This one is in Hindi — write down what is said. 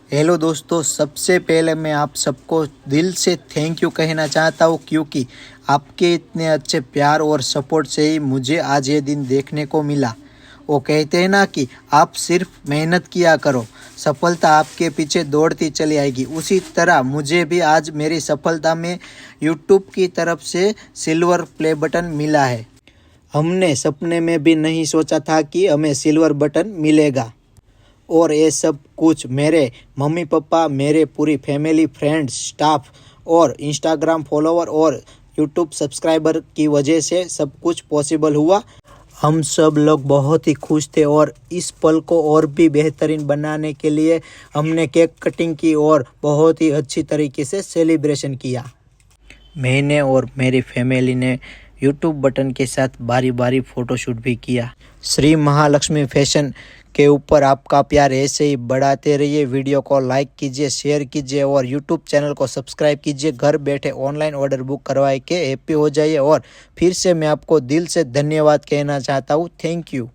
हेलो दोस्तों, सबसे पहले मैं आप सबको दिल से थैंक यू कहना चाहता हूँ क्योंकि आपके इतने अच्छे प्यार और सपोर्ट से ही मुझे आज ये दिन देखने को मिला। वो कहते हैं ना कि आप सिर्फ मेहनत किया करो, सफलता आपके पीछे दौड़ती चली आएगी। उसी तरह मुझे भी आज मेरी सफलता में यूट्यूब की तरफ से सिल्वर प्ले बटन मिला है। हमने सपने में भी नहीं सोचा था कि हमें सिल्वर बटन मिलेगा और ये सब कुछ मेरे मम्मी पापा, मेरे पूरी फैमिली, फ्रेंड्स, स्टाफ और इंस्टाग्राम फॉलोवर और यूट्यूब सब्सक्राइबर की वजह से सब कुछ पॉसिबल हुआ। हम सब लोग बहुत ही खुश थे और इस पल को और भी बेहतरीन बनाने के लिए हमने केक कटिंग की और बहुत ही अच्छी तरीके से सेलिब्रेशन किया। मैंने और मेरी फैमिली ने यूट्यूब बटन के साथ बारी बारी फ़ोटोशूट भी किया। श्री महालक्ष्मी फैशन के ऊपर आपका प्यार ऐसे ही बढ़ाते रहिए। वीडियो को लाइक कीजिए, शेयर कीजिए और यूट्यूब चैनल को सब्सक्राइब कीजिए। घर बैठे ऑनलाइन ऑर्डर बुक करवाए के हैप्पी हो जाइए। और फिर से मैं आपको दिल से धन्यवाद कहना चाहता हूँ। Thank you.